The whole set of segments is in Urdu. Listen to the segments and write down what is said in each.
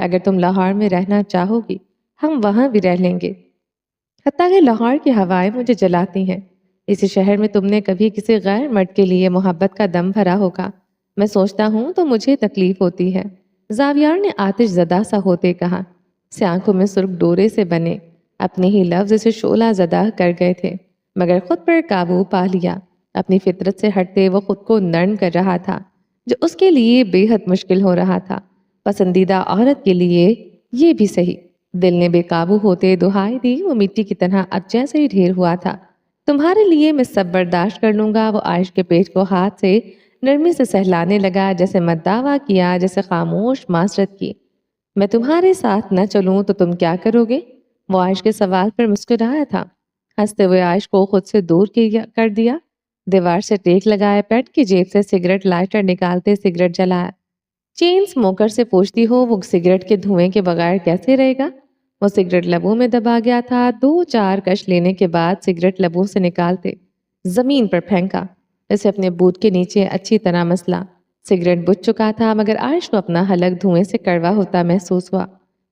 اگر تم لاہور میں رہنا چاہو گی ہم وہاں بھی رہ لیں گے، حتیٰ کہ لاہور کی ہوائیں مجھے جلاتی ہیں۔ اسی شہر میں تم نے کبھی کسی غیر مرد کے لیے محبت کا دم بھرا ہوگا، میں سوچتا ہوں تو مجھے تکلیف ہوتی ہے۔ زاویار نے آتش زدہ سا ہوتے کہا۔ سے آنکھوں میں سرخ ڈورے سے بنے اپنے ہی لفظ اسے شعلہ زدہ کر گئے تھے، مگر خود پر قابو پا لیا۔ اپنی فطرت سے ہٹتے وہ خود کو نرم کر رہا تھا، جو اس کے لیے بے حد مشکل ہو رہا تھا۔ پسندیدہ عورت کے لیے یہ بھی صحیح۔ دل نے بے قابو ہوتے دہائی دی، وہ مٹی کی طرح اب جیسے ہی ڈھیر ہوا تھا۔ تمہارے لیے میں سب برداشت کر لوں گا۔ وہ عائش کے پیٹ کو ہاتھ سے نرمی سے سہلانے لگا، جیسے مداوا کیا، جیسے خاموش معذرت کی۔ میں تمہارے ساتھ نہ چلوں تو تم کیا کرو گے؟ وہ عائش کے سوال پر مسکرایا تھا۔ ہنستے ہوئے عائش کو خود سے دور کر دیا، دیوار سے ٹیک لگائے، پیٹ کی جیب سے سگریٹ لائٹر نکالتے سگریٹ جلایا۔ چین اسموکر سے پوچھتی ہو وہ سگریٹ کے دھوئیں کے بغیر کیسے رہے گا؟ وہ سگریٹ لبوں میں دبا گیا تھا۔ 2-4 کش لینے کے بعد سگریٹ لبوں سے نکالتے زمین پر پھینکا، اسے اپنے بوٹ کے نیچے اچھی طرح مسلا۔ سگریٹ بجھ چکا تھا، مگر عائش کو اپنا حلق دھوئیں سے کڑوا ہوتا محسوس ہوا۔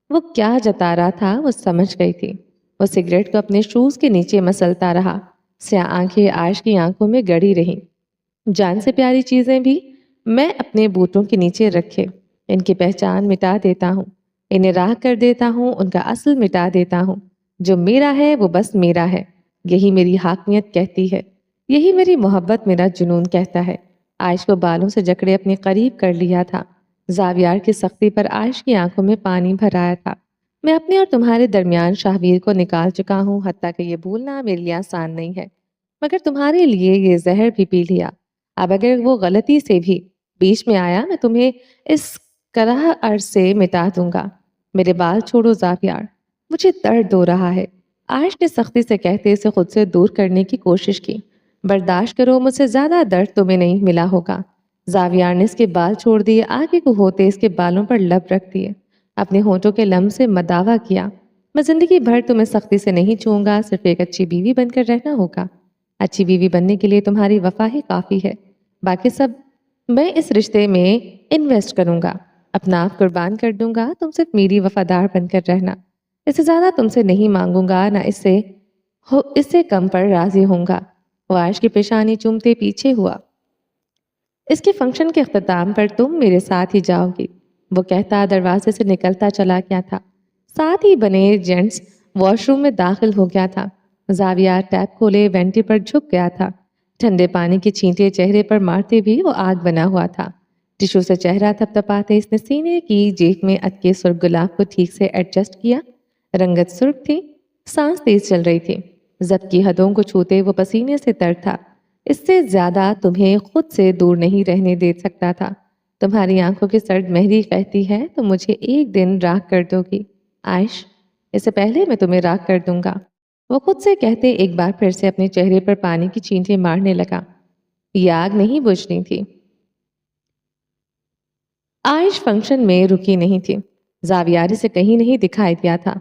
وہ کیا جتا رہا تھا وہ سمجھ گئی تھی۔ وہ سگریٹ کو اپنے شوز کے نیچے مسلتا رہا۔ سیاہ آنکھیں عائش کی آنکھوں میں گڑی رہیں۔ جان سے پیاری چیزیں بھی میں اپنے بوٹوں کے نیچے رکھے، ان کی پہچان مٹا دیتا ہوں، انہیں راہ کر دیتا ہوں، ان کا اصل مٹا دیتا ہوں۔ جو میرا ہے وہ بس میرا ہے، یہی میری حاکمیت کہتی ہے، یہی میری محبت میرا جنون کہتا ہے۔ عائش کو بالوں سے جکڑے اپنے قریب کر لیا تھا۔ زاویار کی سختی پر عائش کی آنکھوں میں پانی بھر آیا تھا۔ میں اپنے اور تمہارے درمیان شاہویر کو نکال چکا ہوں، حتیٰ کہ یہ بھولنا میرے لیے آسان نہیں ہے، مگر تمہارے لیے یہ زہر بھی پی لیا۔ اب اگر وہ غلطی سے بھی بیچ میں آیا میں تمہیں اس کرہ ارض سے مٹا دوں گا۔ میرے بال چھوڑو زاویار، مجھے درد ہو رہا ہے۔ عائش نے سختی سے کہتے اسے خود سے دور کرنے کی کوشش کی۔ برداشت کرو، مجھ سے زیادہ درد تمہیں نہیں ملا ہوگا۔ زاویار نے اس کے بال چھوڑ دیے، آگے کو ہوتے اس کے بالوں پر لب رکھ دیے، اپنے ہونٹوں کے لم سے مداوا کیا۔ میں زندگی بھر تمہیں سختی سے نہیں چھوؤں گا، صرف ایک اچھی بیوی بن کر رہنا ہوگا۔ اچھی بیوی بننے کے لیے تمہاری وفا ہی کافی ہے، باقی سب میں اس رشتے میں انویسٹ کروں گا، اپنا آپ قربان کر دوں گا۔ تم صرف میری وفادار بن کر رہنا، اس سے زیادہ تم سے نہیں مانگوں گا، نہ اس سے کم پر راضی ہوں گا۔ وہ عائش کی پیشانی چومتے پیچھے ہوا۔ اس کے فنکشن کے اختتام پر تم میرے ساتھ ہی جاؤ گی، وہ کہتا دروازے سے نکلتا چلا گیا تھا۔ ساتھ ہی بنے جینٹس واش روم میں داخل ہو گیا تھا۔ زاویار ٹیپ کھولے وینٹی پر جھک گیا تھا۔ ٹھنڈے پانی کی چھینٹے چہرے پر مارتے بھی وہ آگ بنا ہوا تھا۔ ٹشو سے چہرہ تھپتپاتے اس نے سینے کی جیب میں اٹکے سرخ گلاب کو ٹھیک سے ایڈجسٹ کیا۔ رنگت سرخ تھی، سانس تیز چل رہی تھی، ضبط کی حدوں کو چھوتے وہ پسینے سے تر تھا۔ اس سے زیادہ تمہیں خود سے دور نہیں رہنے دے سکتا تھا۔ تمہاری آنکھوں کی سرد مہری کہتی ہے تو مجھے ایک دن راکھ کر دو گی عائش، اس سے پہلے میں تمہیں راکھ کر دوں گا۔ وہ خود سے کہتے ایک بار پھر سے اپنے چہرے پر پانی کی چھینٹیں مارنے لگا۔ یہ آگ نہیں بجھنی تھی۔ عائش فنکشن میں رکی نہیں تھی، زاویاری سے کہیں نہیں دکھائی دیا تھا۔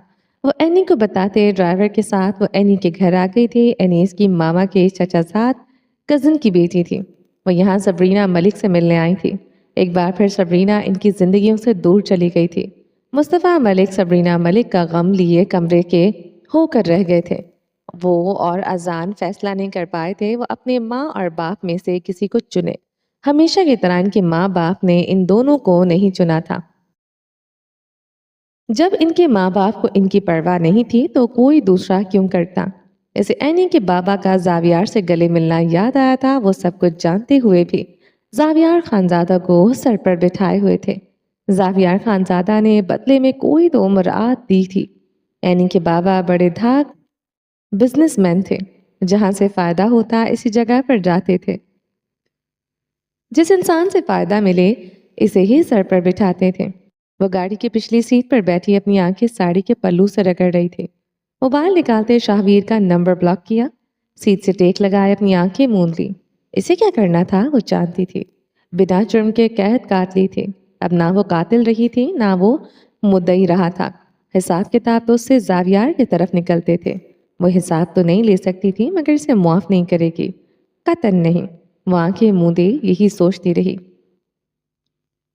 وہ اینی کو بتاتے ڈرائیور کے ساتھ وہ اینی کے گھر آ گئی تھی۔ اینی اس کی ماما کے چچا زاد کزن کی بیٹی تھی۔ وہ یہاں سبرینا ملک سے ملنے آئی تھی۔ ایک بار پھر سبرینا ان کی زندگیوں سے دور چلی گئی تھی۔ مصطفیٰ ملک سبرینا ملک کا غم لیے کمرے کے ہو کر رہ گئے تھے۔ وہ اور اذان فیصلہ نہیں کر پائے تھے وہ اپنے ماں اور باپ میں سے کسی کو چنے۔ ہمیشہ کی طرح ان کے ماں باپ نے ان دونوں کو نہیں چنا تھا۔ جب ان کے ماں باپ کو ان کی پرواہ نہیں تھی تو کوئی دوسرا کیوں کرتا؟ اسے اینی کے بابا کا زاویار سے گلے ملنا یاد آیا تھا۔ وہ سب کچھ جانتے ہوئے بھی زاویار خانزادہ کو سر پر بٹھائے ہوئے تھے۔ زاویار خانزادہ نے بدلے میں کوئی تو مراعات دی تھی۔ اینی کے بابا بڑے دھاک بزنس مین تھے، جہاں سے فائدہ ہوتا اسی جگہ پر جاتے تھے۔ جس انسان سے فائدہ ملے اسے ہی سر پر بٹھاتے تھے۔ وہ گاڑی کی پچھلی سیٹ پر بیٹھی اپنی آنکھیں ساڑی کے پلو سے رگڑ رہی تھی۔ موبائل نکالتے شاہویر کا نمبر بلاک کیا، سیٹ سے ٹیک لگائے اپنی آنکھیں موند لی۔ اسے کیا کرنا تھا وہ جانتی تھی، بنا جرم کے قید کاٹ لی تھی۔ اب نہ وہ قاتل رہی تھی نہ وہ مدعی رہا تھا۔ حساب کتاب تو اس سے زاویار کی طرف نکلتے تھے۔ وہ حساب تو نہیں لے سکتی تھی مگر اسے معاف نہیں کرے گی، قطعاً نہیں۔ وہ آنکھیں موندے یہی سوچتی رہی۔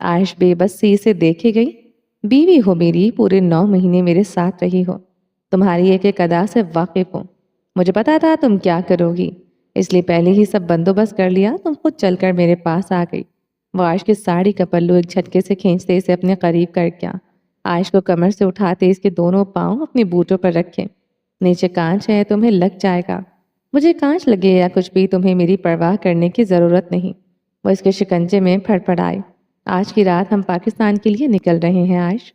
عائش بے بسی سے دیکھے گئی۔ بیوی ہو میری، پورے 9 مہینے میرے ساتھ رہی ہو، تمہاری ایک ایک ادا سے واقف ہوں، مجھے پتا تھا تم کیا کرو گی، اس لیے پہلے ہی سب بندوبست کر لیا، تم خود چل کر میرے پاس آ گئی۔ وہ عائش کی ساڑی کا پلو ایک جھٹکے سے کھینچتے اسے اپنے قریب کر گیا، عائش کو کمر سے اٹھاتے اس کے دونوں پاؤں اپنے بوٹوں پر رکھے۔ نیچے کانچ ہے، تمہیں لگ جائے گا، مجھے کانچ لگے یا کچھ بھی، تمہیں میری پرواہ کرنے کی ضرورت نہیں۔ وہ اس کے شکنجے میں پھڑ پڑ آئے۔ آج کی رات ہم پاکستان کے لیے نکل رہے ہیں عائش،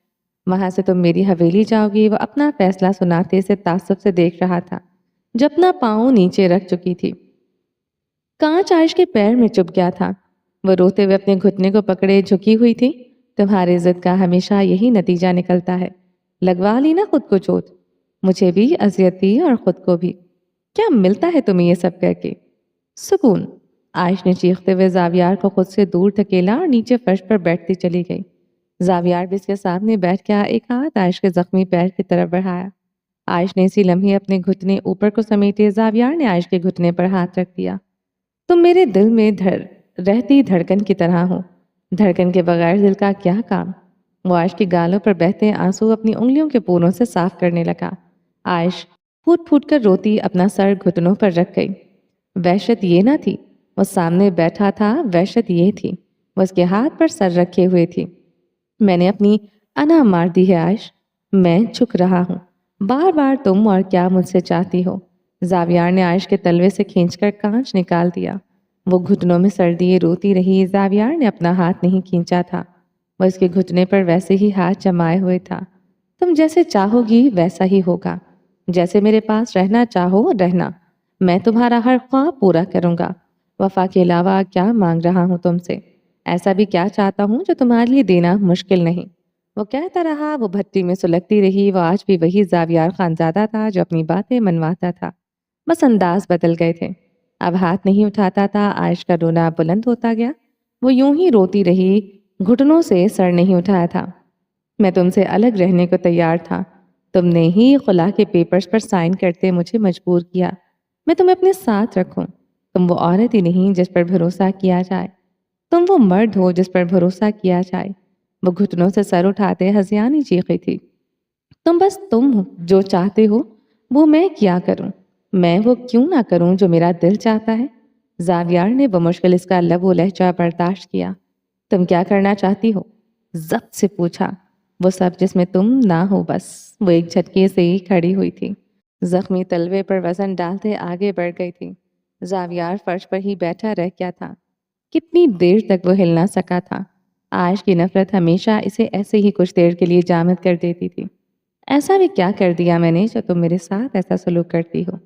وہاں سے تم میری حویلی جاؤ گی۔ وہ اپنا فیصلہ سناتے اسے تعصب سے دیکھ رہا تھا، جو اپنا پاؤں نیچے رکھ چکی تھی۔ کانچ عائش کے پیر میں چپ گیا تھا، وہ روتے ہوئے اپنے گھٹنے کو پکڑے جھکی ہوئی تھی۔ تمہارے ضد کا ہمیشہ یہی نتیجہ نکلتا ہے، لگوا لی نا خود کو چوٹ، مجھے بھی اذیت دی اور خود کو بھی، کیا ملتا ہے تمہیں یہ سب کر کے؟ سکون۔ عائش نے چیختے ہوئے زاویار کو خود سے دور دھکیلا اور نیچے فرش پر بیٹھتی چلی گئی۔ زاویار بھی اس کے سامنے بیٹھ گیا، ایک ہاتھ عائش کے زخمی پیر کی طرف بڑھایا۔ عائش نے اسی لمحے اپنے گھٹنے اوپر کو سمیٹے، زاویار نے عائش کے گھٹنے پر ہاتھ رکھ دیا۔ تم میرے دل میں رہتی دھڑکن کی طرح ہو، دھڑکن کے بغیر دل کا کیا کام؟ وہ عائش کی گالوں پر بہتے آنسو اپنی انگلیوں کے پوروں سے صاف کرنے لگا۔ عائش پھوٹ پھوٹ کر روتی اپنا سر گھٹنوں پر رکھ گئی۔ وحشت یہ نہ تھی وہ سامنے بیٹھا تھا، وحشت یہ تھی وہ اس کے ہاتھ پر سر رکھے ہوئے تھی۔ میں نے اپنی انا مار دی ہے عائش، میں جھک رہا ہوں، بار بار تم اور کیا مجھ سے چاہتی ہو؟ زاویار نے عائش کے تلوے سے کھینچ کر کانچ نکال دیا۔ وہ گھٹنوں میں سر دیے روتی رہی، زاویار نے اپنا ہاتھ نہیں کھینچا تھا، وہ اس کے گھٹنے پر ویسے ہی ہاتھ جمائے ہوئے تھا۔ تم جیسے چاہو گی ویسا ہی ہوگا، جیسے میرے پاس رہنا چاہو رہنا، میں تمہارا ہر خواب پورا کروں گا۔ وفا کے علاوہ کیا مانگ رہا ہوں تم سے؟ ایسا بھی کیا چاہتا ہوں جو تمہارے لیے دینا مشکل نہیں؟ وہ کہتا رہا، وہ بھٹی میں سلگتی رہی۔ وہ آج بھی وہی زاویار خانزادہ تھا جو اپنی باتیں منواتا تھا، بس انداز بدل گئے تھے۔ اب ہاتھ نہیں اٹھاتا تھا، عائش کا رونا بلند ہوتا گیا، وہ یوں ہی روتی رہی، گھٹنوں سے سر نہیں اٹھایا تھا۔ میں تم سے الگ رہنے کو تیار تھا، تم نے ہی خلا کے پیپرز پر سائن کرتے مجھے مجبور کیا میں تمہیں اپنے ساتھ رکھوں۔ تم وہ عورت ہی نہیں جس پر بھروسہ کیا جائے، تم وہ مرد ہو جس پر بھروسہ کیا جائے۔ وہ گھٹنوں سے سر اٹھاتے ہنسیانی چیخی تھی۔ تم ہو جو چاہتے ہو وہ میں کیا کروں، میں وہ کیوں نہ کروں جو میرا دل چاہتا ہے؟ زاویار نے بمشکل اس کا لب و لہجہ برداشت کیا۔ تم کیا کرنا چاہتی ہو؟ ضبط سے پوچھا۔ وہ سب جس میں تم نہ ہو بس۔ وہ ایک جھٹکے سے ہی کھڑی ہوئی تھی، زخمی تلوے پر وزن ڈالتے آگے بڑھ گئی تھی۔ زاویار فرش پر ہی بیٹھا رہ گیا تھا، کتنی دیر تک وہ ہل نہ سکا تھا۔ عائش کی نفرت ہمیشہ اسے ایسے ہی کچھ دیر کے لیے جامد کر دیتی تھی۔ ایسا بھی کیا کر دیا میں نے جو تم میرے ساتھ ایسا سلوک کرتی ہو؟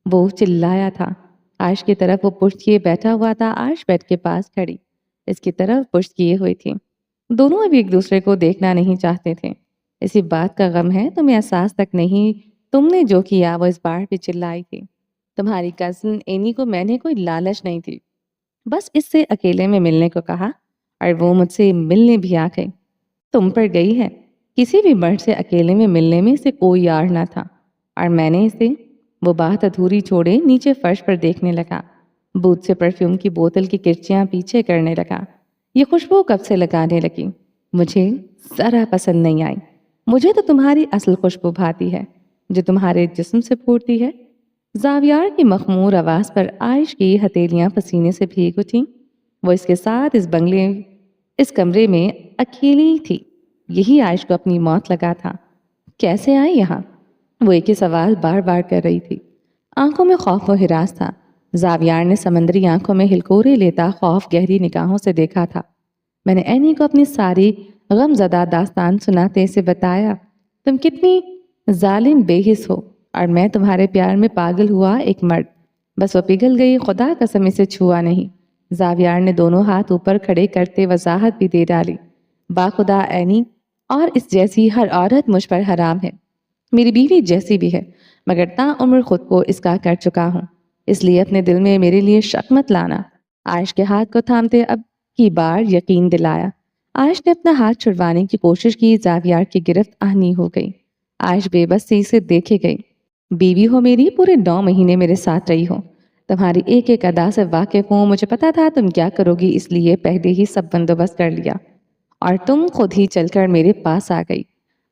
وہ چلایا تھا۔ عائش کی طرف وہ پشت کیے بیٹھا ہوا تھا، عائش بیڈ کے پاس کھڑی اس کی طرف پشت کیے ہوئی تھی۔ دونوں اب ایک دوسرے کو دیکھنا نہیں چاہتے تھے۔ اسی بات کا غم ہے، تمہیں احساس تک نہیں، تم نے جو کیا وہ اس بار بھی چلائی تھی۔ تمہاری کزن اینی کو میں نے کوئی لالچ نہیں تھی، بس اس سے اکیلے میں ملنے کو کہا اور وہ مجھ سے ملنے بھی آ گئی۔ تم پر گئی ہے، کسی بھی مرد سے اکیلے میں ملنے میں اسے کوئی یار نہ تھا، اور میں نے اسے… وہ بات ادھوری چھوڑے نیچے فرش پر دیکھنے لگا، بوتھ سے پرفیوم کی بوتل کی کرچیاں پیچھے کرنے لگا۔ یہ خوشبو کب سے لگانے لگی؟ مجھے ذرا پسند نہیں آئی۔ مجھے تو تمہاری اصل خوشبو بھاتی ہے جو تمہارے جسم سے پھوٹتی ہے۔ زاویار کی مخمور آواز پر عائش کی ہتھیلیاں پسینے سے بھیگ اٹھیں۔ وہ اس کے ساتھ اس کمرے میں اکیلی تھی، یہی عائش کو اپنی موت لگا تھا۔ کیسے آئی یہاں؟ وہ ایک ہی سوال بار بار کر رہی تھی، آنکھوں میں خوف و ہراس تھا۔ زاویار نے سمندری آنکھوں میں ہلکورے لیتا خوف گہری نگاہوں سے دیکھا تھا۔ میں نے اینی کو اپنی ساری غم زدہ داستان سناتے اسے بتایا، تم کتنی ظالم بے حس ہو، اور میں تمہارے پیار میں پاگل ہوا ایک مرد، بس وہ پگھل گئی، خدا قسم اسے چھوا نہیں۔ زاویار نے دونوں ہاتھ اوپر کھڑے کرتے وضاحت بھی دے ڈالی، باخدا اینی اور اس جیسی ہر عورت مجھ پر حرام ہے، میری بیوی جیسی بھی ہے، مگر تاعمر خود کو اس کا کر چکا ہوں، اس لیے اپنے دل میں میرے لیے شک مت لانا۔ عائش کے ہاتھ کو تھامتے اب کی بار یقین دلایا۔ عائش نے اپنا ہاتھ چھڑوانے کی کوشش کی، زاویار کی گرفت آہنی ہو گئی۔ عائش بے بسی سے دیکھے گئی۔ بیوی ہو میری، پورے 9 مہینے میرے ساتھ رہی ہو، تمہاری ایک ایک ادا سے واقف ہوں، مجھے پتا تھا تم کیا کرو گی، اس لیے پہلے ہی سب بندوبست کر لیا۔ اور تم خود ہی چل کر میرے پاس آ گئی۔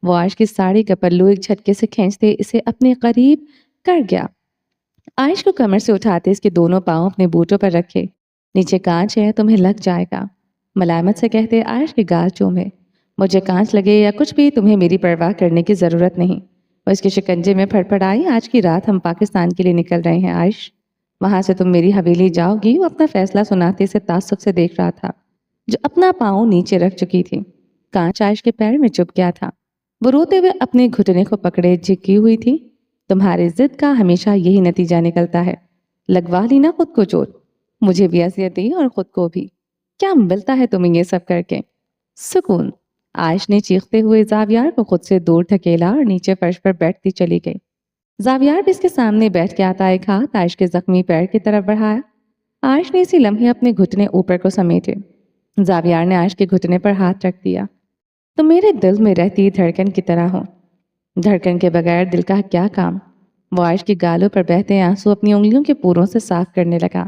وہ عائش کی ساڑی کا پلو ایک جھٹکے سے کھینچتے اسے اپنے قریب کر گیا۔ عائش کو کمر سے اٹھاتے اس کے دونوں پاؤں اپنے بوٹوں پر رکھے۔ نیچے کانچ ہے، تمہیں لگ جائے گا، ملائمت سے کہتے عائش کے گال چومے۔ مجھے کانچ لگے یا کچھ بھی، تمہیں میری پرواہ کرنے کی ضرورت نہیں۔ وہ اس کے شکنجے میں پھڑ پھڑ آئی۔ آج کی رات ہم پاکستان کے لیے نکل رہے ہیں عائش، وہاں سے تم میری حویلی جاؤ گی۔ وہ اپنا فیصلہ سناتے اسے تعصب سے دیکھ رہا تھا، جو اپنا پاؤں نیچے رکھ چکی تھی۔ کانچ عائش کے پیر میں چپ گیا تھا۔ وہ روتے ہوئے اپنے گھٹنے کو پکڑے جھکی ہوئی تھی۔ تمہاری ضد کا ہمیشہ یہی نتیجہ نکلتا ہے، لگوا لی نا خود کو چوٹ، مجھے بھی اذیت دی اور خود کو بھی۔ کیا ملتا ہے تمہیں یہ سب کر کے؟ سکون۔ عائش نے چیختے ہوئے زاویار کو خود سے دور دھکیلا اور نیچے فرش پر بیٹھتی چلی گئی۔ زاویار بھی اس کے سامنے بیٹھ کے آتا ایک ہاتھ عائش کے زخمی پیر کی طرف بڑھایا۔ عائش نے اسی لمحے اپنے گھٹنے اوپر کو سمیٹے۔ زاویار نے عائش کے گھٹنے پر ہاتھ رکھ دیا۔ تم میرے دل میں رہتی دھڑکن کی طرح ہو، دھڑکن کے بغیر دل کا کیا کام؟ وہ عائش کی گالوں پر بہتے آنسو اپنی انگلیوں کے پوروں سے صاف کرنے لگا۔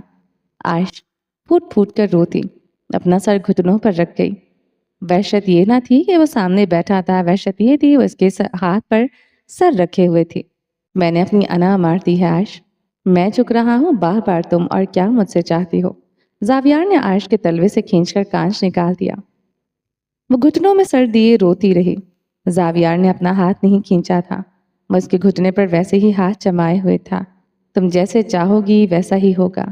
عائش پھوٹ پھوٹ کر روتی اپنا سر گھٹنوں پر رکھ گئی۔ وحشت یہ نہ تھی کہ وہ سامنے بیٹھا تھا، وحشت یہ تھی وہ اس کے ہاتھ پر سر رکھے ہوئے تھی۔ میں نے اپنی انا مار دی ہے عائش، میں چک رہا ہوں، بار بار تم اور کیا مجھ سے چاہتی ہو؟ زاویار نے عائش کے تلوے سے کھینچ کر کانچ نکال دیا۔ وہ گھٹنوں میں سر دیے روتی رہی۔ زاویار نے اپنا ہاتھ نہیں کھینچا تھا، وہ اس کے گھٹنے پر ویسے ہی ہاتھ جمائے ہوئے تھا۔ تم جیسے چاہو گی ویسا ہی ہوگا،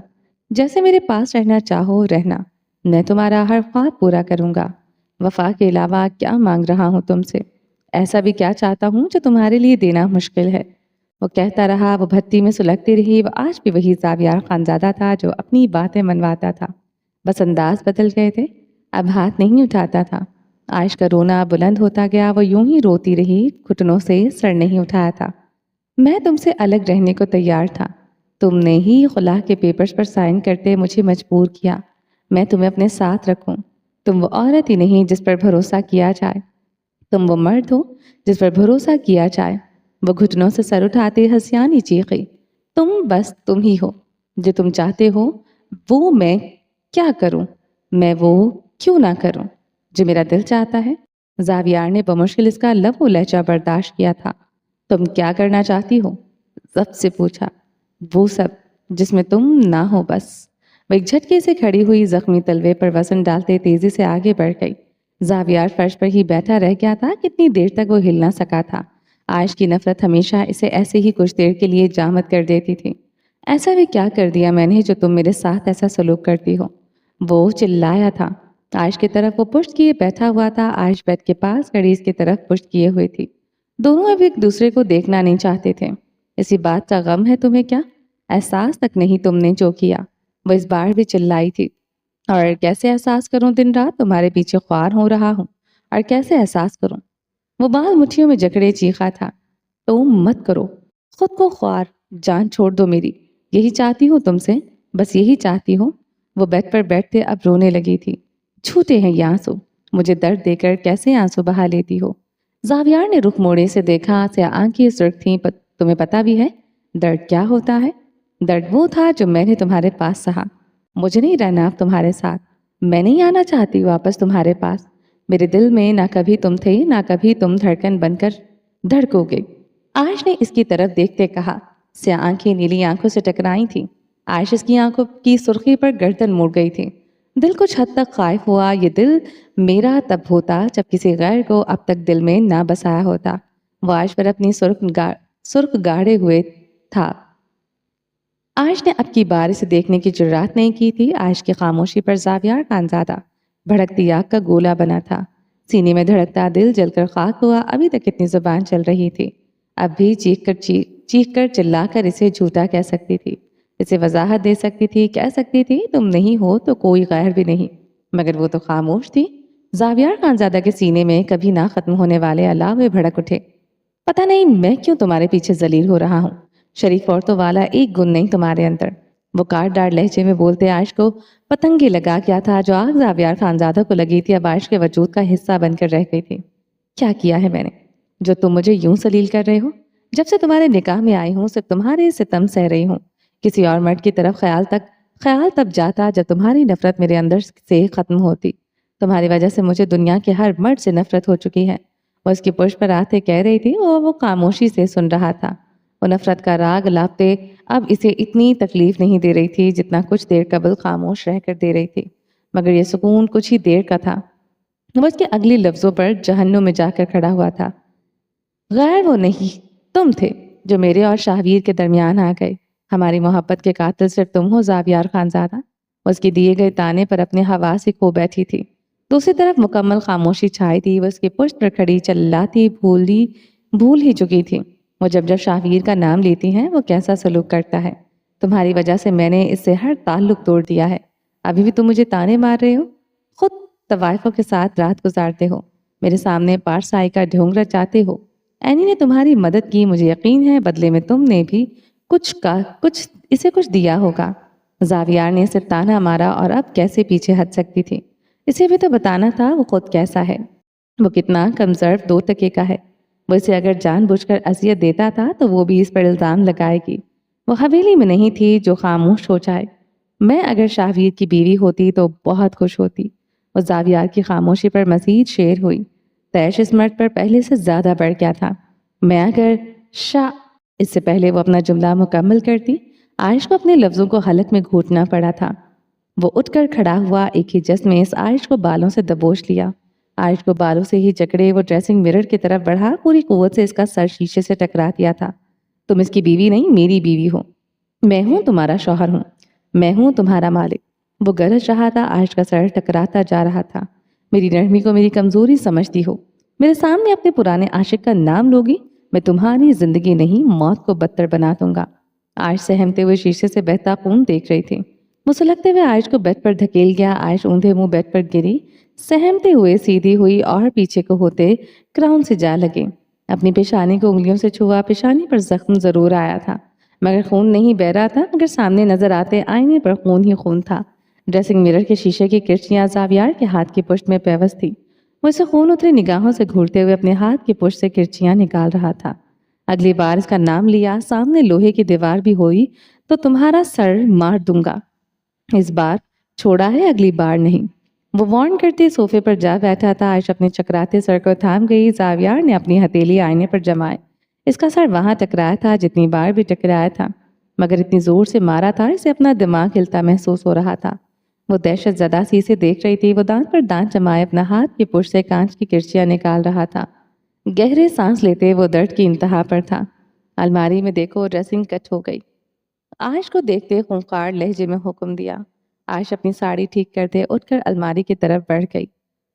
جیسے میرے پاس رہنا چاہو رہنا، میں تمہارا ہر خواب پورا کروں گا۔ وفا کے علاوہ کیا مانگ رہا ہوں تم سے؟ ایسا بھی کیا چاہتا ہوں جو تمہارے لیے دینا مشکل ہے؟ وہ کہتا رہا، وہ بھٹی میں سلگتی رہی۔ وہ آج بھی وہی زاویار خانزادہ تھا جو اپنی باتیں منواتا تھا، بس انداز بدل گئے تھے۔ اب ہاتھ نہیں اٹھاتا تھا۔ عائش کا رونا بلند ہوتا گیا، وہ یوں ہی روتی رہی، گھٹنوں سے سر نہیں اٹھایا تھا۔ میں تم سے الگ رہنے کو تیار تھا، تم نے ہی خلا کے پیپرز پر سائن کرتے مجھے مجبور کیا میں تمہیں اپنے ساتھ رکھوں۔ تم وہ عورت ہی نہیں جس پر بھروسہ کیا جائے، تم وہ مرد ہو جس پر بھروسہ کیا جائے۔ وہ گھٹنوں سے سر اٹھاتے ہنسیانی چیخی، تم بس تم ہی ہو، جو تم چاہتے ہو وہ میں کیا کروں، میں وہ کیوں نہ کروں جو میرا دل چاہتا ہے؟ زاویار نے بمشکل اس کا لب و لہجہ برداشت کیا تھا۔ تم کیا کرنا چاہتی ہو؟ ضبط سے پوچھا۔ وہ سب جس میں تم نہ ہو بس۔ وہ ایک جھٹکے سے کھڑی ہوئی زخمی تلوے پر وزن ڈالتے تیزی سے آگے بڑھ گئی۔ زاویار فرش پر ہی بیٹھا رہ گیا تھا، کتنی دیر تک وہ ہل نہ سکا تھا۔ عائش کی نفرت ہمیشہ اسے ایسے ہی کچھ دیر کے لیے جامد کر دیتی تھی۔ ایسا بھی کیا کر دیا میں نے جو تم میرے ساتھ ایسا سلوک کرتی ہو؟ وہ چلایا تھا۔ عائش کی طرف وہ پشت کیے بیٹھا ہوا تھا۔ عائش بیڈ کے پاس کھڑی اس کی طرف پشت کیے ہوئی تھی۔ دونوں اب ایک دوسرے کو دیکھنا نہیں چاہتے تھے۔ اسی بات کا غم ہے تمہیں کیا؟ احساس تک نہیں تم نے جو کیا؟ وہ اس بار بھی چلائی تھی۔ اور کیسے احساس کروں دن رات تمہارے پیچھے خوار ہو رہا ہوں، اور کیسے احساس کروں؟ وہ بال مٹھیوں میں جکڑے چیخا تھا، تم مت کرو خود کو خوار، جان چھوڑ دو میری، یہی چاہتی ہوں تم سے، بس یہی چاہتی ہوں۔ وہ بیڈ پر بیٹھتے اب رونے لگی تھی۔ جھوٹے ہیں یہ آنسو، مجھے درد دے کر کیسے آنسو بہا لیتی ہو؟ زاویار نے رخ موڑے سے دیکھا، سے آنکھیں سرخ تھیں۔ تمہیں پتا بھی ہے درد کیا ہوتا ہے؟ درد وہ تھا جو میں نے تمہارے پاس سہا۔ مجھے نہیں رہنا اب تمہارے ساتھ، میں نہیں آنا چاہتی واپس تمہارے پاس۔ میرے دل میں نہ کبھی تم تھے، نہ کبھی تم دھڑکن بن کر دھڑکو گے۔ عائش نے اس کی طرف دیکھتے کہا۔ سیاہ آنکھیں نیلی آنکھوں سے ٹکرائی تھیں۔ عائش اس کی آنکھوں کی سرخی پر گردن موڑ گئی تھی۔ دل کچھ حد تک خائف ہوا، یہ دل میرا تب ہوتا جب کسی غیر کو اب تک دل میں نہ بسایا ہوتا۔ وہ عائش پر اپنی سرخ گاڑے ہوئے تھا۔ عائش نے اب کی بار اسے دیکھنے کی جرات نہیں کی تھی۔ عائش کی خاموشی پر زاویار خانزادہ بھڑکتی آگ کا گولا بنا تھا۔ سینے میں دھڑکتا دل جل کر خاک ہوا۔ ابھی تک اتنی زبان چل رہی تھی، اب بھی چیخ کر چلا کر اسے جھوٹا کہہ سکتی تھی، اسے وضاحت دے سکتی تھی، کہہ سکتی تھی تم نہیں ہو تو کوئی غیر بھی نہیں، مگر وہ تو خاموش تھی۔ زاویار خانزادہ کے سینے میں کبھی نہ ختم ہونے والے علاوے بھڑک اٹھے۔ پتہ نہیں میں کیوں تمہارے پیچھے ذلیل ہو رہا ہوں، شریف عورتوں والا ایک گن نہیں تمہارے اندر۔ وہ کاٹ ڈاڑ لہجے میں بولتے عائش کو پتنگے لگا کیا تھا جو آگ زاویار خانزادہ کو لگی تھی اب عائش کے وجود کا حصہ بن کر رہ گئی تھی۔ کیا کیا ہے میں نے جو تم مجھے یوں ذلیل کر رہے ہو؟ جب سے تمہارے نکاح میں آئی ہوں صرف تمہارے ستم سہ رہی ہوں، کسی اور مرد کی طرف خیال تب جاتا جب تمہاری نفرت میرے اندر سے ختم ہوتی۔ تمہاری وجہ سے مجھے دنیا کے ہر مرد سے نفرت ہو چکی ہے۔ وہ اس کی پشت پر آتے کہہ رہی تھی اور وہ خاموشی سے سن رہا تھا۔ وہ نفرت کا راگ لاپتے اب اسے اتنی تکلیف نہیں دے رہی تھی جتنا کچھ دیر قبل خاموش رہ کر دے رہی تھی، مگر یہ سکون کچھ ہی دیر کا تھا۔ وہ اس کے اگلے لفظوں پر جہنم میں جا کر کھڑا ہوا تھا۔ غیر وہ نہیں، تم تھے جو میرے اور شاہویر کے درمیان آ گئے۔ ہماری محبت کے قاتل صرف تم ہو زاویار خانزادہ۔ وہ اس کے دیے گئے تانے پر اپنے ہوا سے کھو بیٹھی تھی۔ دوسری طرف مکمل خاموشی چھائی تھی۔ وہ اس کی پشت پر کھڑی چلاتی بھول ہی چکی تھی۔ وہ جب شاہویر کا نام لیتی ہیں وہ کیسا سلوک کرتا ہے۔ تمہاری وجہ سے میں نے اس سے ہر تعلق توڑ دیا ہے۔ ابھی بھی تم مجھے تانے مار رہے ہو، خود طوائفوں کے ساتھ رات گزارتے ہو، میرے سامنے پارسائی کا ڈھونگ رچاتے ہو۔ اینی نے تمہاری مدد کی، مجھے یقین ہے بدلے میں تم نے بھی کچھ دیا ہوگا۔ زاویار نے اسے تانا مارا اور اب کیسے پیچھے ہٹ سکتی تھی؟ اسے بھی تو بتانا تھا وہ خود کیسا ہے، وہ کتنا کمزور دو ٹکے کا ہے۔ وہ اسے اگر جان بوجھ کر اذیت دیتا تھا تو وہ بھی اس پر الزام لگائے گی۔ وہ حویلی میں نہیں تھی جو خاموش ہو جائے۔ میں اگر شاہویر کی بیوی ہوتی تو بہت خوش ہوتی۔ وہ زاویار کی خاموشی پر مزید شیر ہوئی۔ تیش اس مرد پر پہلے سے زیادہ بڑھ گیا تھا۔ میں اگر اس سے پہلے وہ اپنا جملہ مکمل کرتی، عائش کو اپنے لفظوں کو حلق میں گھونٹنا پڑا تھا۔ وہ اٹھ کر کھڑا ہوا، ایک ہی جس میں اس عائش کو بالوں سے دبوچ لیا۔ عائش کو بالوں سے ہی جکڑے وہ ڈریسنگ مرر کی طرف بڑھا، پوری قوت سے اس کا سر شیشے سے ٹکرا دیا تھا۔ تم اس کی بیوی نہیں، میری بیوی ہو۔ میں ہوں تمہارا شوہر ہوں، میں ہوں تمہارا مالک۔ وہ گرج رہا تھا، عائش کا سر ٹکراتا جا رہا تھا۔ میری نرمی کو میری کمزوری سمجھتی ہو؟ میرے سامنے اپنے پرانے عاشق کا نام لوگی؟ میں تمہاری زندگی نہیں موت کو بدتر بنا دوں گا۔ عائش سہمتے ہوئے شیشے سے بہتا خون دیکھ رہی تھی۔ وہ سلگتے ہوئے عائش کو بیڈ پر دھکیل گیا۔ عائش اوندھے منہ بیڈ پر گری، سہمتے ہوئے سیدھی ہوئی اور پیچھے کو ہوتے کراؤن سے جا لگے۔ اپنی پیشانی کو انگلیوں سے چھوا۔ پیشانی پر زخم ضرور آیا تھا مگر خون نہیں بہہ رہا تھا، مگر سامنے نظر آتے آئینے پر خون ہی خون تھا۔ ڈریسنگ مرر کے شیشے کی کرچیاں زاویار کے ہاتھ کی پشت میں پیوست تھی۔ وہ اسے خون اتری نگاہوں سے گھورتے ہوئے اپنے ہاتھ کی پشت سے کرچیاں نکال رہا تھا۔ اگلی بار اس کا نام لیا، سامنے لوہے کی دیوار بھی ہوئی تو تمہارا سر مار دوں گا۔ اس بار چھوڑا ہے، اگلی بار نہیں۔ وہ وارن کرتے صوفے پر جا بیٹھا تھا۔ عائش اپنے چکراتے سر کو تھام گئی۔ زاویار نے اپنی ہتھیلی آئینے پر جمائے۔ اس کا سر وہاں ٹکرایا تھا جتنی بار بھی ٹکرایا تھا، مگر اتنی زور سے مارا تھا اسے اپنا دماغ ہلتا محسوس ہو رہا تھا۔ وہ دہشت زدہ سی سے دیکھ رہی تھی۔ وہ دانت پر دانت جمائے اپنا ہاتھ کی پشت سے کانچ کی کرچیاں نکال رہا تھا۔ گہرے سانس لیتے وہ درد کی انتہا پر تھا۔ الماری میں دیکھو، ڈریسنگ کٹ ہو گئی۔ عائش کو دیکھتے خونخوار لہجے میں حکم دیا۔ عائش اپنی ساڑی ٹھیک کرتے اٹھ کر الماری کی طرف بڑھ گئی۔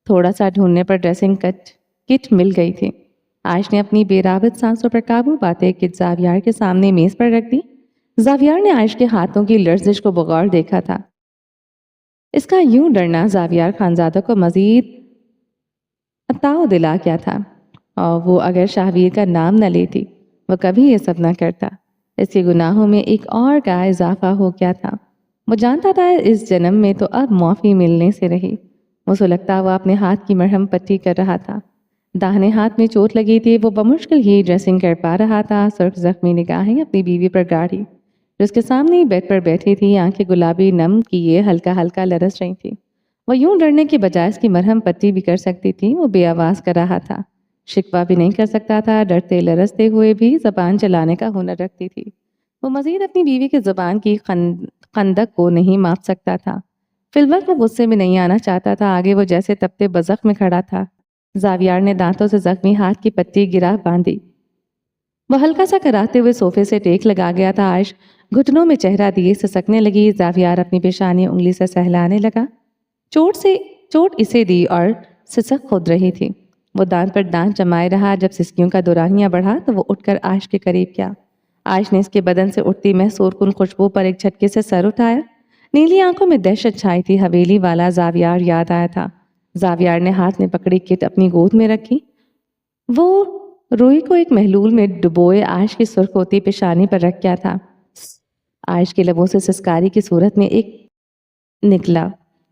تھوڑا سا ڈھونڈنے پر ڈریسنگ کٹ مل گئی تھی۔ عائش نے اپنی بے رابط سانسوں پر قابو پاتے کٹ زاویار کے سامنے میز پر رکھ دی۔ زاویار نے عائش کے ہاتھوں کی لرزش کو بغور دیکھا تھا۔ اس کا یوں ڈرنا زاویار خانزادہ کو مزید اتاؤ دلا کیا تھا، اور وہ اگر شاہویر کا نام نہ لیتی وہ کبھی یہ سب نہ کرتا۔ اس کے گناہوں میں ایک اور کا اضافہ ہو گیا تھا۔ وہ جانتا تھا اس جنم میں تو اب معافی ملنے سے رہی۔ وہ سلگتا ہوا اپنے ہاتھ کی مرہم پٹی کر رہا تھا۔ داہنے ہاتھ میں چوٹ لگی تھی۔ وہ بمشکل ہی ڈریسنگ کر پا رہا تھا۔ سرخ زخمی نگاہیں اپنی بیوی پر گاڑی جو اس کے سامنے ہی بیڈ پر بیٹھی تھی، آنکھیں گلابی نم کیے ہلکا ہلکا لرز رہی تھی۔ وہ یوں ڈرنے کے بجائے اس کی مرہم پٹی بھی کر سکتی تھی۔ وہ بے آواز کر رہا تھا، شکوہ بھی نہیں کر سکتا تھا۔ ڈرتے لرزتے ہوئے بھی زبان چلانے کا ہنر رکھتی تھی۔ وہ مزید اپنی بیوی کی زبان کی خندق کو نہیں ماپ سکتا تھا۔ فی الوقت وہ غصے میں نہیں آنا چاہتا تھا۔ آگے وہ جیسے تپتے بزخ میں کھڑا تھا۔ زاویار نے دانتوں سے زخمی ہاتھ کی پٹی گرا باندھی۔ وہ ہلکا سا کراتے ہوئے صوفے سے ٹیک لگا گیا تھا۔ عائش گھٹنوں میں چہرہ دیے سسکنے لگی۔ زاویار اپنی پیشانی انگلی سے سہلانے لگا۔ چوٹ اسے دی اور سسک خود رہی تھی۔ وہ دانت پر دانت جمائے رہا۔ جب سسکیوں کا دورانیہ بڑھا تو وہ اٹھ کر عائش کے قریب گیا۔ عائش نے اس کے بدن سے اٹھتی محصور کن خوشبو پر ایک جھٹکے سے سر اٹھایا۔ نیلی آنکھوں میں دہشت چھائی تھی۔ حویلی والا زاویار یاد آیا تھا۔ زاویار نے ہاتھ میں پکڑی کٹ اپنی گود میں رکھی۔ وہ روئی کو ایک محلول میں ڈبوئے عائش کی سرخ ہوتی پیشانی پر رکھ گیا تھا۔ عائش کے لبوں سے سسکاری کی صورت میں ایک نکلا۔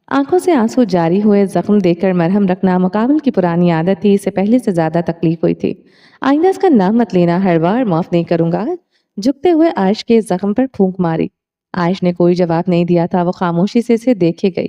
آنکھوں سے آنسو جاری ہوئے۔ زخم دیکھ کر مرہم رکھنا مقابل کی پرانی عادت تھی۔ اسے پہلے سے زیادہ تکلیف ہوئی تھی۔ آئندہ اس کا نام مت لینا، ہر بار معاف نہیں کروں گا۔ جھکتے ہوئے عائش کے زخم پر پھونک ماری۔ عائش نے کوئی جواب نہیں دیا تھا۔ وہ خاموشی سے اسے دیکھے گئی۔